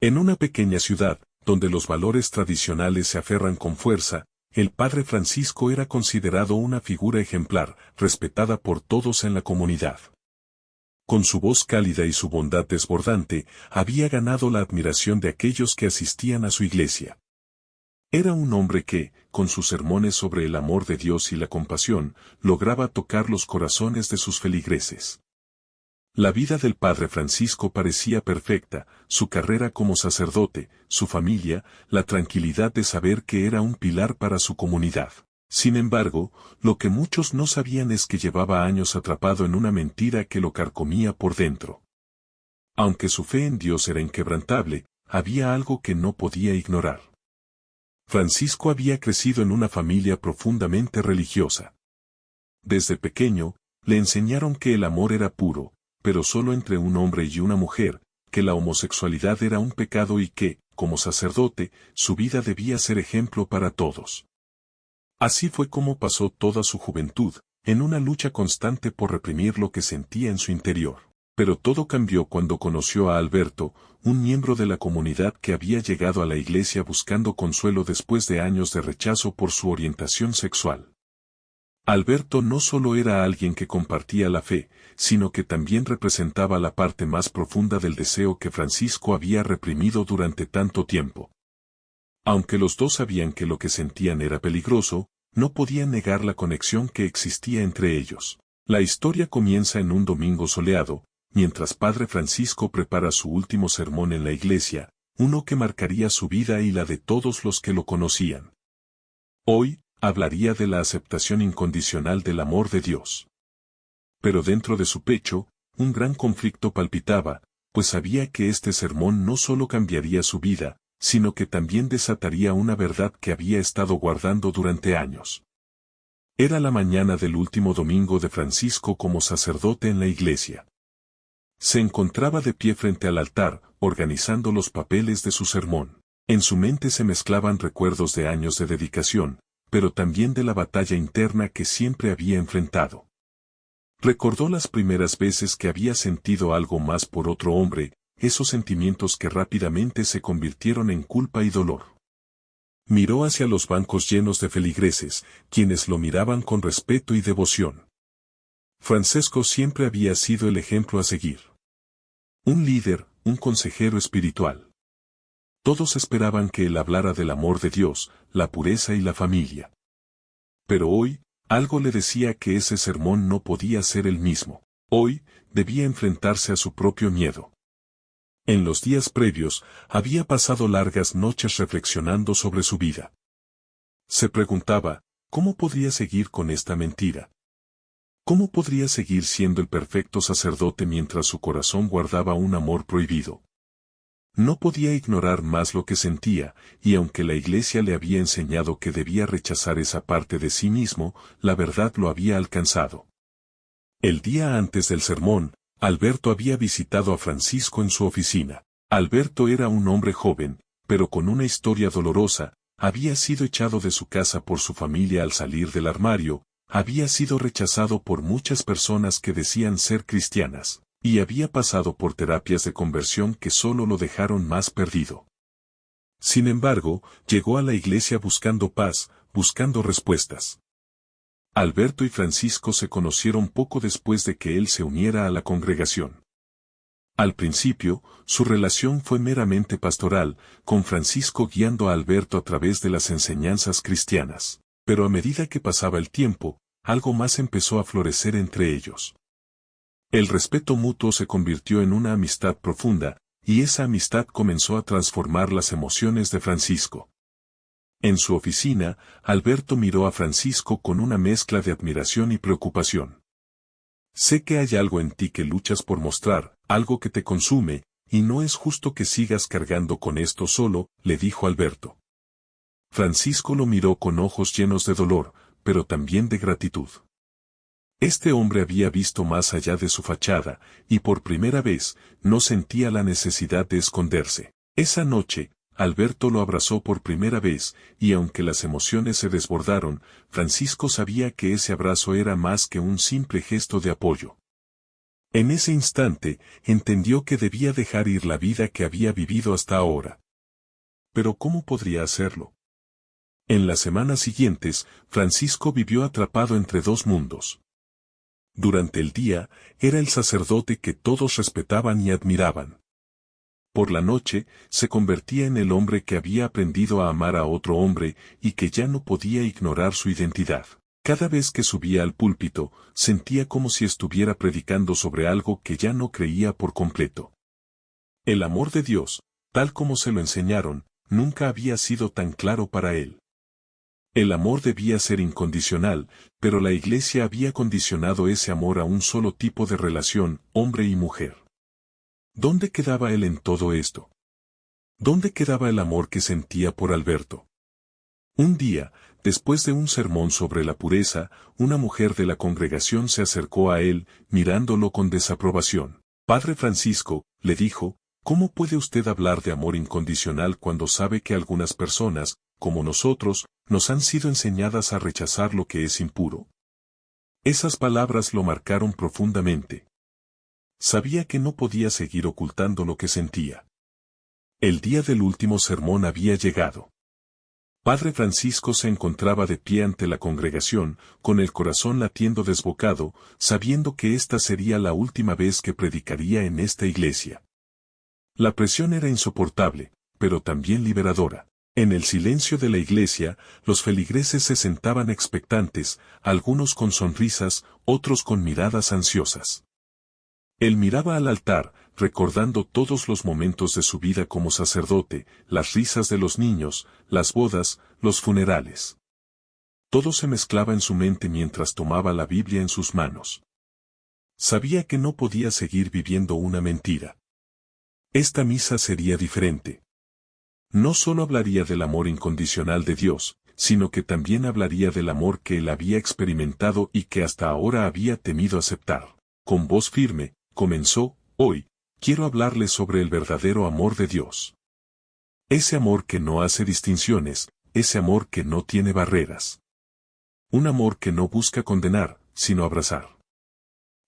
En una pequeña ciudad, donde los valores tradicionales se aferran con fuerza, el padre Francisco era considerado una figura ejemplar, respetada por todos en la comunidad. Con su voz cálida y su bondad desbordante, había ganado la admiración de aquellos que asistían a su iglesia. Era un hombre que, con sus sermones sobre el amor de Dios y la compasión, lograba tocar los corazones de sus feligreses. La vida del padre Francisco parecía perfecta, su carrera como sacerdote, su familia, la tranquilidad de saber que era un pilar para su comunidad. Sin embargo, lo que muchos no sabían es que llevaba años atrapado en una mentira que lo carcomía por dentro. Aunque su fe en Dios era inquebrantable, había algo que no podía ignorar. Francisco había crecido en una familia profundamente religiosa. Desde pequeño, le enseñaron que el amor era puro, pero solo entre un hombre y una mujer, que la homosexualidad era un pecado y que, como sacerdote, su vida debía ser ejemplo para todos. Así fue como pasó toda su juventud, en una lucha constante por reprimir lo que sentía en su interior. Pero todo cambió cuando conoció a Alberto, un miembro de la comunidad que había llegado a la iglesia buscando consuelo después de años de rechazo por su orientación sexual. Alberto no solo era alguien que compartía la fe, sino que también representaba la parte más profunda del deseo que Francisco había reprimido durante tanto tiempo. Aunque los dos sabían que lo que sentían era peligroso, no podían negar la conexión que existía entre ellos. La historia comienza en un domingo soleado, mientras Padre Francisco prepara su último sermón en la iglesia, uno que marcaría su vida y la de todos los que lo conocían. Hoy, hablaría de la aceptación incondicional del amor de Dios. Pero dentro de su pecho, un gran conflicto palpitaba, pues sabía que este sermón no solo cambiaría su vida, sino que también desataría una verdad que había estado guardando durante años. Era la mañana del último domingo de Francisco como sacerdote en la iglesia. Se encontraba de pie frente al altar, organizando los papeles de su sermón. En su mente se mezclaban recuerdos de años de dedicación, pero también de la batalla interna que siempre había enfrentado. Recordó las primeras veces que había sentido algo más por otro hombre, esos sentimientos que rápidamente se convirtieron en culpa y dolor. Miró hacia los bancos llenos de feligreses, quienes lo miraban con respeto y devoción. Francisco siempre había sido el ejemplo a seguir. Un líder, un consejero espiritual. Todos esperaban que él hablara del amor de Dios, la pureza y la familia. Pero hoy, algo le decía que ese sermón no podía ser el mismo. Hoy, debía enfrentarse a su propio miedo. En los días previos, había pasado largas noches reflexionando sobre su vida. Se preguntaba, ¿cómo podría seguir con esta mentira? ¿Cómo podría seguir siendo el perfecto sacerdote mientras su corazón guardaba un amor prohibido? No podía ignorar más lo que sentía, y aunque la iglesia le había enseñado que debía rechazar esa parte de sí mismo, la verdad lo había alcanzado. El día antes del sermón, Alberto había visitado a Francisco en su oficina. Alberto era un hombre joven, pero con una historia dolorosa, había sido echado de su casa por su familia al salir del armario, había sido rechazado por muchas personas que decían ser cristianas, y había pasado por terapias de conversión que solo lo dejaron más perdido. Sin embargo, llegó a la iglesia buscando paz, buscando respuestas. Alberto y Francisco se conocieron poco después de que él se uniera a la congregación. Al principio, su relación fue meramente pastoral, con Francisco guiando a Alberto a través de las enseñanzas cristianas. Pero a medida que pasaba el tiempo, algo más empezó a florecer entre ellos. El respeto mutuo se convirtió en una amistad profunda, y esa amistad comenzó a transformar las emociones de Francisco. En su oficina, Alberto miró a Francisco con una mezcla de admiración y preocupación. Sé que hay algo en ti que luchas por mostrar, algo que te consume, y no es justo que sigas cargando con esto solo, le dijo Alberto. Francisco lo miró con ojos llenos de dolor, pero también de gratitud. Este hombre había visto más allá de su fachada, y por primera vez, no sentía la necesidad de esconderse. Esa noche, Alberto lo abrazó por primera vez, y aunque las emociones se desbordaron, Francisco sabía que ese abrazo era más que un simple gesto de apoyo. En ese instante, entendió que debía dejar ir la vida que había vivido hasta ahora. Pero ¿cómo podría hacerlo? En las semanas siguientes, Francisco vivió atrapado entre dos mundos. Durante el día, era el sacerdote que todos respetaban y admiraban. Por la noche, se convertía en el hombre que había aprendido a amar a otro hombre y que ya no podía ignorar su identidad. Cada vez que subía al púlpito, sentía como si estuviera predicando sobre algo que ya no creía por completo. El amor de Dios, tal como se lo enseñaron, nunca había sido tan claro para él. El amor debía ser incondicional, pero la Iglesia había condicionado ese amor a un solo tipo de relación, hombre y mujer. ¿Dónde quedaba él en todo esto? ¿Dónde quedaba el amor que sentía por Alberto? Un día, después de un sermón sobre la pureza, una mujer de la congregación se acercó a él, mirándolo con desaprobación. Padre Francisco, le dijo, ¿cómo puede usted hablar de amor incondicional cuando sabe que algunas personas, como nosotros, nos han sido enseñadas a rechazar lo que es impuro? Esas palabras lo marcaron profundamente. Sabía que no podía seguir ocultando lo que sentía. El día del último sermón había llegado. Padre Francisco se encontraba de pie ante la congregación, con el corazón latiendo desbocado, sabiendo que esta sería la última vez que predicaría en esta iglesia. La presión era insoportable, pero también liberadora. En el silencio de la iglesia, los feligreses se sentaban expectantes, algunos con sonrisas, otros con miradas ansiosas. Él miraba al altar, recordando todos los momentos de su vida como sacerdote, las risas de los niños, las bodas, los funerales. Todo se mezclaba en su mente mientras tomaba la Biblia en sus manos. Sabía que no podía seguir viviendo una mentira. Esta misa sería diferente. No solo hablaría del amor incondicional de Dios, sino que también hablaría del amor que él había experimentado y que hasta ahora había temido aceptar. Con voz firme, comenzó, hoy, quiero hablarles sobre el verdadero amor de Dios. Ese amor que no hace distinciones, ese amor que no tiene barreras. Un amor que no busca condenar, sino abrazar.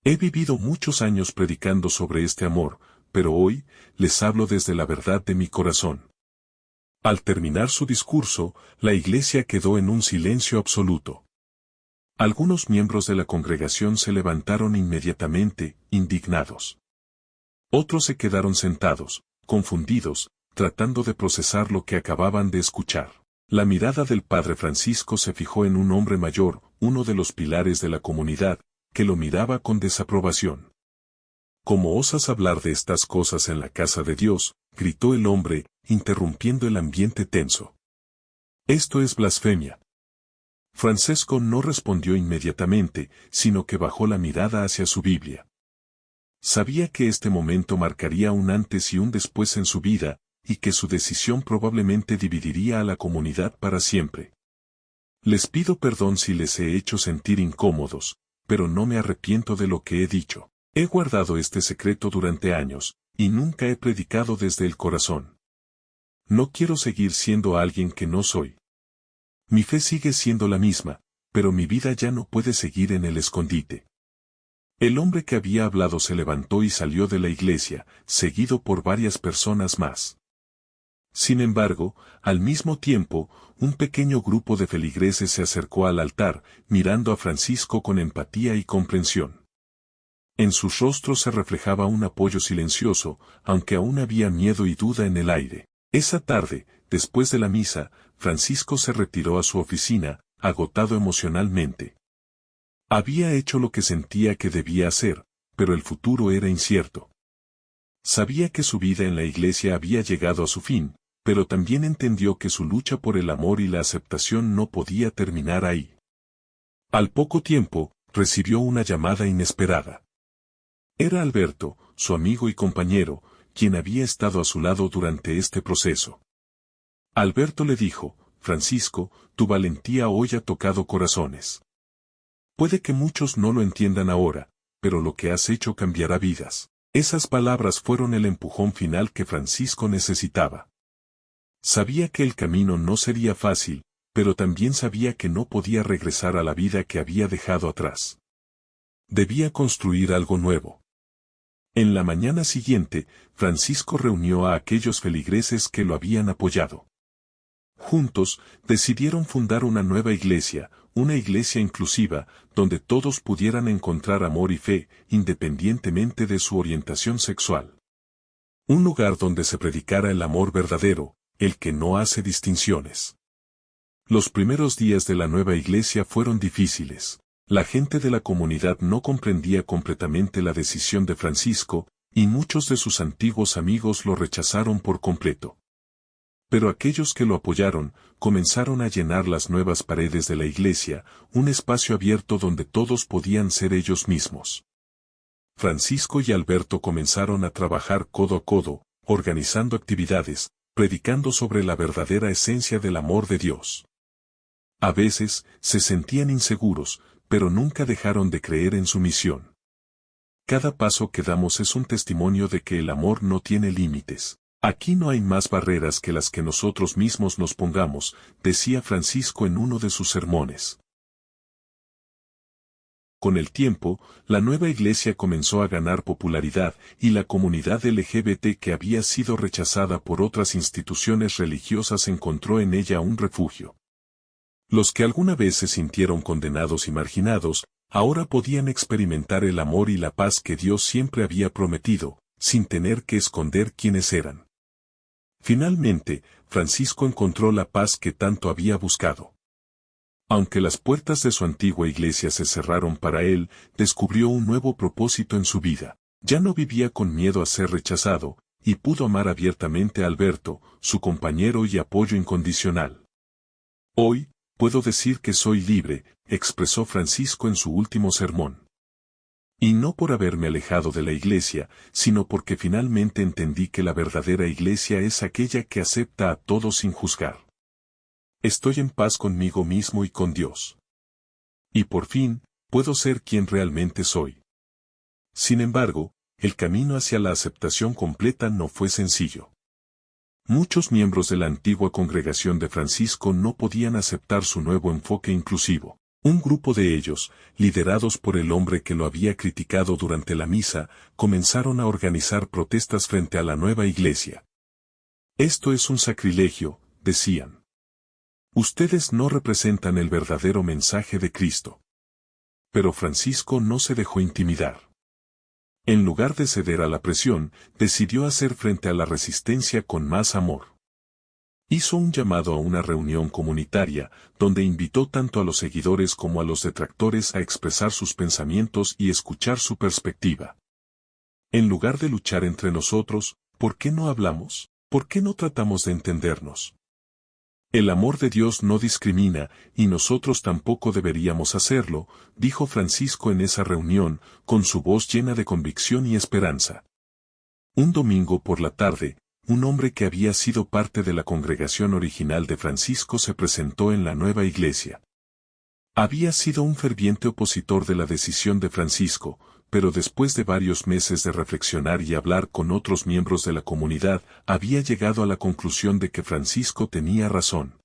He vivido muchos años predicando sobre este amor, pero hoy, les hablo desde la verdad de mi corazón. Al terminar su discurso, la iglesia quedó en un silencio absoluto. Algunos miembros de la congregación se levantaron inmediatamente, indignados. Otros se quedaron sentados, confundidos, tratando de procesar lo que acababan de escuchar. La mirada del padre Francisco se fijó en un hombre mayor, uno de los pilares de la comunidad, que lo miraba con desaprobación. ¿Cómo osas hablar de estas cosas en la casa de Dios?, gritó el hombre, interrumpiendo el ambiente tenso. Esto es blasfemia. Francesco no respondió inmediatamente, sino que bajó la mirada hacia su Biblia. Sabía que este momento marcaría un antes y un después en su vida, y que su decisión probablemente dividiría a la comunidad para siempre. Les pido perdón si les he hecho sentir incómodos, pero no me arrepiento de lo que he dicho. He guardado este secreto durante años, y nunca he predicado desde el corazón. No quiero seguir siendo alguien que no soy. Mi fe sigue siendo la misma, pero mi vida ya no puede seguir en el escondite. El hombre que había hablado se levantó y salió de la iglesia, seguido por varias personas más. Sin embargo, al mismo tiempo, un pequeño grupo de feligreses se acercó al altar, mirando a Francisco con empatía y comprensión. En sus rostros se reflejaba un apoyo silencioso, aunque aún había miedo y duda en el aire. Esa tarde, después de la misa, Francisco se retiró a su oficina, agotado emocionalmente. Había hecho lo que sentía que debía hacer, pero el futuro era incierto. Sabía que su vida en la iglesia había llegado a su fin, pero también entendió que su lucha por el amor y la aceptación no podía terminar ahí. Al poco tiempo, recibió una llamada inesperada. Era Alberto, su amigo y compañero, quien había estado a su lado durante este proceso. Alberto le dijo, Francisco, tu valentía hoy ha tocado corazones. Puede que muchos no lo entiendan ahora, pero lo que has hecho cambiará vidas. Esas palabras fueron el empujón final que Francisco necesitaba. Sabía que el camino no sería fácil, pero también sabía que no podía regresar a la vida que había dejado atrás. Debía construir algo nuevo. En la mañana siguiente, Francisco reunió a aquellos feligreses que lo habían apoyado. Juntos, decidieron fundar una iglesia inclusiva, donde todos pudieran encontrar amor y fe, independientemente de su orientación sexual. Un lugar donde se predicara el amor verdadero, el que no hace distinciones. Los primeros días de la nueva iglesia fueron difíciles. La gente de la comunidad no comprendía completamente la decisión de Francisco, y muchos de sus antiguos amigos lo rechazaron por completo. Pero aquellos que lo apoyaron, comenzaron a llenar las nuevas paredes de la iglesia, un espacio abierto donde todos podían ser ellos mismos. Francisco y Alberto comenzaron a trabajar codo a codo, organizando actividades, predicando sobre la verdadera esencia del amor de Dios. A veces, se sentían inseguros, pero nunca dejaron de creer en su misión. Cada paso que damos es un testimonio de que el amor no tiene límites. Aquí no hay más barreras que las que nosotros mismos nos pongamos, decía Francisco en uno de sus sermones. Con el tiempo, la nueva iglesia comenzó a ganar popularidad y la comunidad LGBT que había sido rechazada por otras instituciones religiosas encontró en ella un refugio. Los que alguna vez se sintieron condenados y marginados, ahora podían experimentar el amor y la paz que Dios siempre había prometido, sin tener que esconder quiénes eran. Finalmente, Francisco encontró la paz que tanto había buscado. Aunque las puertas de su antigua iglesia se cerraron para él, descubrió un nuevo propósito en su vida. Ya no vivía con miedo a ser rechazado, y pudo amar abiertamente a Alberto, su compañero y apoyo incondicional. Hoy, puedo decir que soy libre, expresó Francisco en su último sermón. Y no por haberme alejado de la iglesia, sino porque finalmente entendí que la verdadera iglesia es aquella que acepta a todos sin juzgar. Estoy en paz conmigo mismo y con Dios. Y por fin, puedo ser quien realmente soy. Sin embargo, el camino hacia la aceptación completa no fue sencillo. Muchos miembros de la antigua congregación de Francisco no podían aceptar su nuevo enfoque inclusivo. Un grupo de ellos, liderados por el hombre que lo había criticado durante la misa, comenzaron a organizar protestas frente a la nueva iglesia. Esto es un sacrilegio, decían. Ustedes no representan el verdadero mensaje de Cristo. Pero Francisco no se dejó intimidar. En lugar de ceder a la presión, decidió hacer frente a la resistencia con más amor. Hizo un llamado a una reunión comunitaria, donde invitó tanto a los seguidores como a los detractores a expresar sus pensamientos y escuchar su perspectiva. En lugar de luchar entre nosotros, ¿por qué no hablamos? ¿Por qué no tratamos de entendernos? El amor de Dios no discrimina, y nosotros tampoco deberíamos hacerlo, dijo Francisco en esa reunión, con su voz llena de convicción y esperanza. Un domingo por la tarde, un hombre que había sido parte de la congregación original de Francisco se presentó en la nueva iglesia. Había sido un ferviente opositor de la decisión de Francisco, pero después de varios meses de reflexionar y hablar con otros miembros de la comunidad, había llegado a la conclusión de que Francisco tenía razón.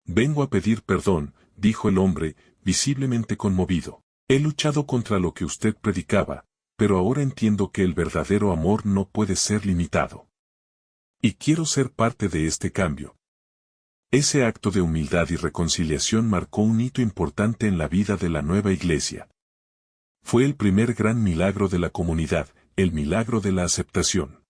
Vengo a pedir perdón, dijo el hombre, visiblemente conmovido. He luchado contra lo que usted predicaba, pero ahora entiendo que el verdadero amor no puede ser limitado. Y quiero ser parte de este cambio. Ese acto de humildad y reconciliación marcó un hito importante en la vida de la nueva iglesia. Fue el primer gran milagro de la comunidad, el milagro de la aceptación.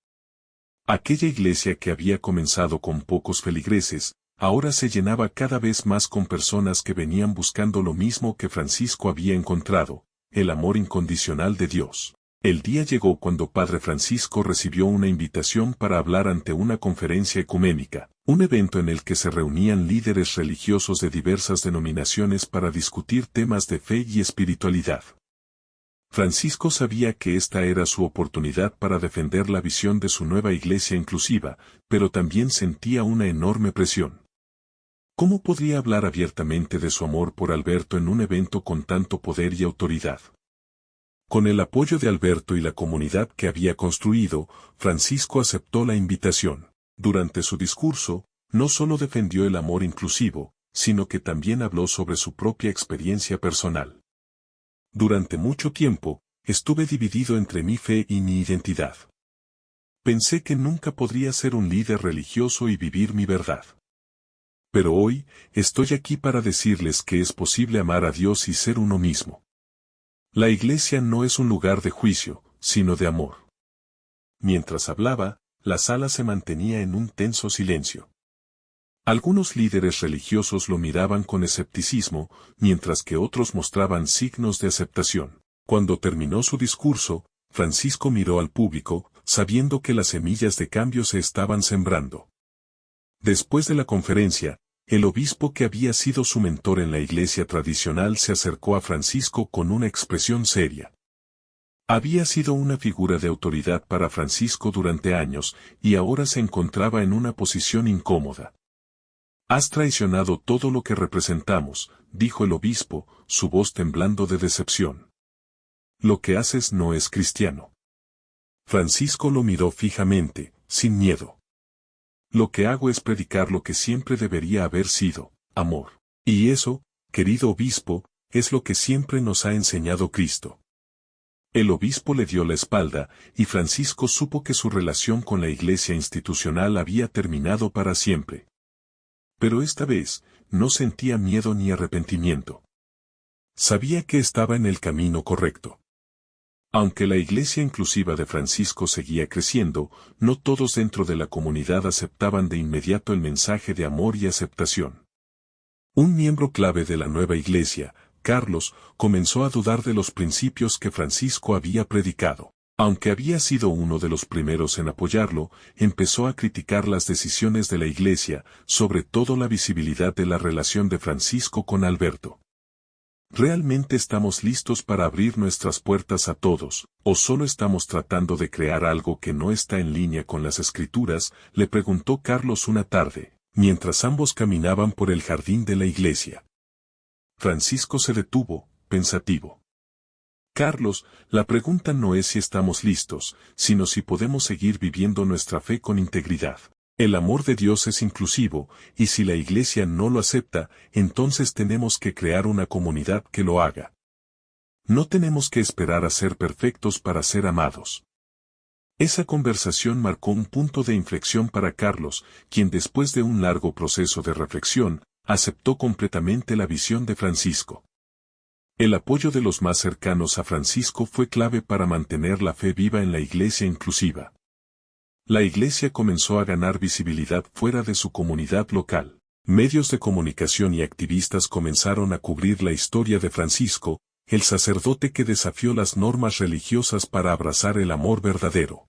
Aquella iglesia que había comenzado con pocos feligreses, ahora se llenaba cada vez más con personas que venían buscando lo mismo que Francisco había encontrado, el amor incondicional de Dios. El día llegó cuando Padre Francisco recibió una invitación para hablar ante una conferencia ecuménica, un evento en el que se reunían líderes religiosos de diversas denominaciones para discutir temas de fe y espiritualidad. Francisco sabía que esta era su oportunidad para defender la visión de su nueva iglesia inclusiva, pero también sentía una enorme presión. ¿Cómo podría hablar abiertamente de su amor por Alberto en un evento con tanto poder y autoridad? Con el apoyo de Alberto y la comunidad que había construido, Francisco aceptó la invitación. Durante su discurso, no solo defendió el amor inclusivo, sino que también habló sobre su propia experiencia personal. Durante mucho tiempo, estuve dividido entre mi fe y mi identidad. Pensé que nunca podría ser un líder religioso y vivir mi verdad. Pero hoy, estoy aquí para decirles que es posible amar a Dios y ser uno mismo. La iglesia no es un lugar de juicio, sino de amor. Mientras hablaba, la sala se mantenía en un tenso silencio. Algunos líderes religiosos lo miraban con escepticismo, mientras que otros mostraban signos de aceptación. Cuando terminó su discurso, Francisco miró al público, sabiendo que las semillas de cambio se estaban sembrando. Después de la conferencia, el obispo que había sido su mentor en la iglesia tradicional se acercó a Francisco con una expresión seria. Había sido una figura de autoridad para Francisco durante años, y ahora se encontraba en una posición incómoda. «Has traicionado todo lo que representamos», dijo el obispo, su voz temblando de decepción. «Lo que haces no es cristiano». Francisco lo miró fijamente, sin miedo. «Lo que hago es predicar lo que siempre debería haber sido, amor. Y eso, querido obispo, es lo que siempre nos ha enseñado Cristo». El obispo le dio la espalda, y Francisco supo que su relación con la iglesia institucional había terminado para siempre. Pero esta vez, no sentía miedo ni arrepentimiento. Sabía que estaba en el camino correcto. Aunque la iglesia inclusiva de Francisco seguía creciendo, no todos dentro de la comunidad aceptaban de inmediato el mensaje de amor y aceptación. Un miembro clave de la nueva iglesia, Carlos, comenzó a dudar de los principios que Francisco había predicado. Aunque había sido uno de los primeros en apoyarlo, empezó a criticar las decisiones de la iglesia, sobre todo la visibilidad de la relación de Francisco con Alberto. ¿Realmente estamos listos para abrir nuestras puertas a todos, o solo estamos tratando de crear algo que no está en línea con las Escrituras?, le preguntó Carlos una tarde, mientras ambos caminaban por el jardín de la iglesia. Francisco se detuvo, pensativo. Carlos, la pregunta no es si estamos listos, sino si podemos seguir viviendo nuestra fe con integridad. El amor de Dios es inclusivo, y si la iglesia no lo acepta, entonces tenemos que crear una comunidad que lo haga. No tenemos que esperar a ser perfectos para ser amados. Esa conversación marcó un punto de inflexión para Carlos, quien después de un largo proceso de reflexión, aceptó completamente la visión de Francisco. El apoyo de los más cercanos a Francisco fue clave para mantener la fe viva en la iglesia inclusiva. La iglesia comenzó a ganar visibilidad fuera de su comunidad local. Medios de comunicación y activistas comenzaron a cubrir la historia de Francisco, el sacerdote que desafió las normas religiosas para abrazar el amor verdadero.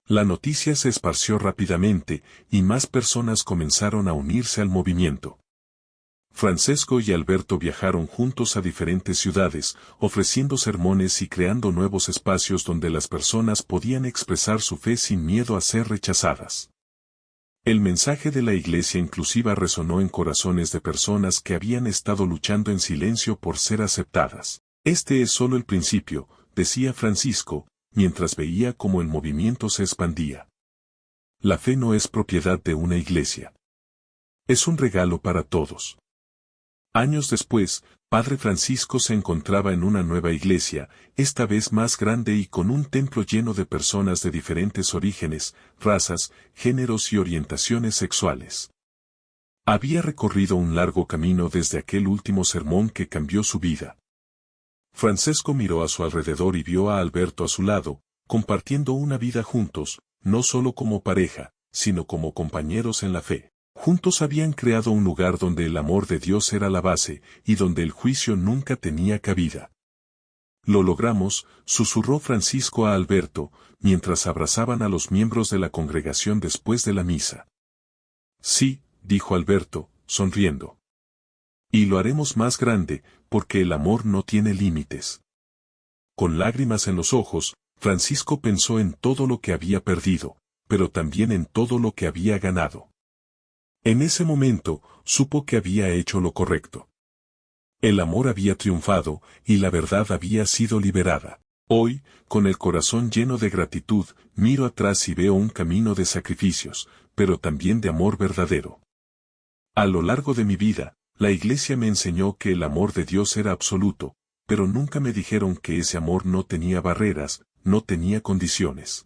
La noticia se esparció rápidamente, y más personas comenzaron a unirse al movimiento. Francisco y Alberto viajaron juntos a diferentes ciudades, ofreciendo sermones y creando nuevos espacios donde las personas podían expresar su fe sin miedo a ser rechazadas. El mensaje de la iglesia inclusiva resonó en corazones de personas que habían estado luchando en silencio por ser aceptadas. Este es solo el principio, decía Francisco, mientras veía cómo el movimiento se expandía. La fe no es propiedad de una iglesia. Es un regalo para todos. Años después, Padre Francisco se encontraba en una nueva iglesia, esta vez más grande y con un templo lleno de personas de diferentes orígenes, razas, géneros y orientaciones sexuales. Había recorrido un largo camino desde aquel último sermón que cambió su vida. Francisco miró a su alrededor y vio a Alberto a su lado, compartiendo una vida juntos, no solo como pareja, sino como compañeros en la fe. Juntos habían creado un lugar donde el amor de Dios era la base, y donde el juicio nunca tenía cabida. «Lo logramos», susurró Francisco a Alberto, mientras abrazaban a los miembros de la congregación después de la misa. «Sí», dijo Alberto, sonriendo. «Y lo haremos más grande, porque el amor no tiene límites». Con lágrimas en los ojos, Francisco pensó en todo lo que había perdido, pero también en todo lo que había ganado. En ese momento, supo que había hecho lo correcto. El amor había triunfado, y la verdad había sido liberada. Hoy, con el corazón lleno de gratitud, miro atrás y veo un camino de sacrificios, pero también de amor verdadero. A lo largo de mi vida, la iglesia me enseñó que el amor de Dios era absoluto, pero nunca me dijeron que ese amor no tenía barreras, no tenía condiciones.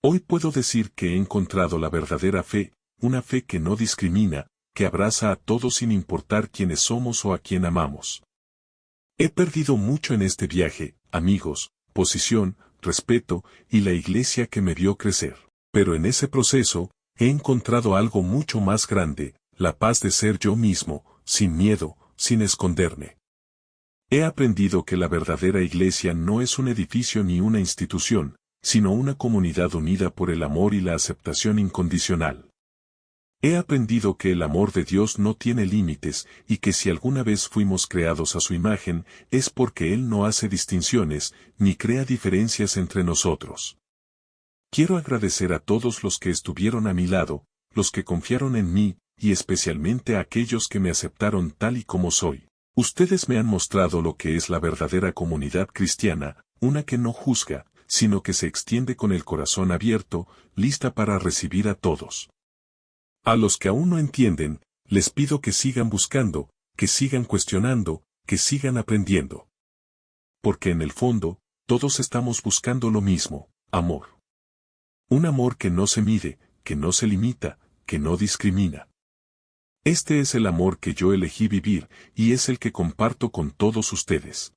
Hoy puedo decir que he encontrado la verdadera fe, una fe que no discrimina, que abraza a todos sin importar quiénes somos o a quién amamos. He perdido mucho en este viaje, amigos, posición, respeto y la iglesia que me vio crecer. Pero en ese proceso, he encontrado algo mucho más grande, la paz de ser yo mismo, sin miedo, sin esconderme. He aprendido que la verdadera iglesia no es un edificio ni una institución, sino una comunidad unida por el amor y la aceptación incondicional. He aprendido que el amor de Dios no tiene límites y que si alguna vez fuimos creados a su imagen, es porque Él no hace distinciones, ni crea diferencias entre nosotros. Quiero agradecer a todos los que estuvieron a mi lado, los que confiaron en mí, y especialmente a aquellos que me aceptaron tal y como soy. Ustedes me han mostrado lo que es la verdadera comunidad cristiana, una que no juzga, sino que se extiende con el corazón abierto, lista para recibir a todos. A los que aún no entienden, les pido que sigan buscando, que sigan cuestionando, que sigan aprendiendo. Porque en el fondo, todos estamos buscando lo mismo, amor. Un amor que no se mide, que no se limita, que no discrimina. Este es el amor que yo elegí vivir, y es el que comparto con todos ustedes.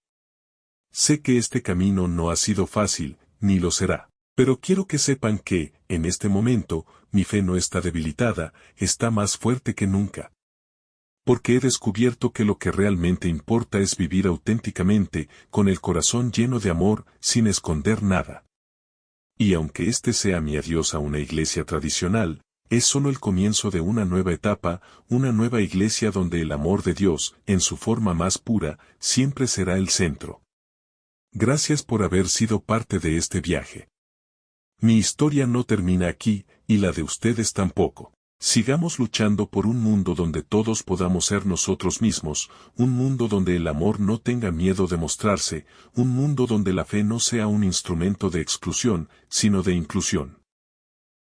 Sé que este camino no ha sido fácil, ni lo será. Pero quiero que sepan que, en este momento, mi fe no está debilitada, está más fuerte que nunca. Porque he descubierto que lo que realmente importa es vivir auténticamente, con el corazón lleno de amor, sin esconder nada. Y aunque este sea mi adiós a una iglesia tradicional, es solo el comienzo de una nueva etapa, una nueva iglesia donde el amor de Dios, en su forma más pura, siempre será el centro. Gracias por haber sido parte de este viaje. Mi historia no termina aquí, y la de ustedes tampoco. Sigamos luchando por un mundo donde todos podamos ser nosotros mismos, un mundo donde el amor no tenga miedo de mostrarse, un mundo donde la fe no sea un instrumento de exclusión, sino de inclusión.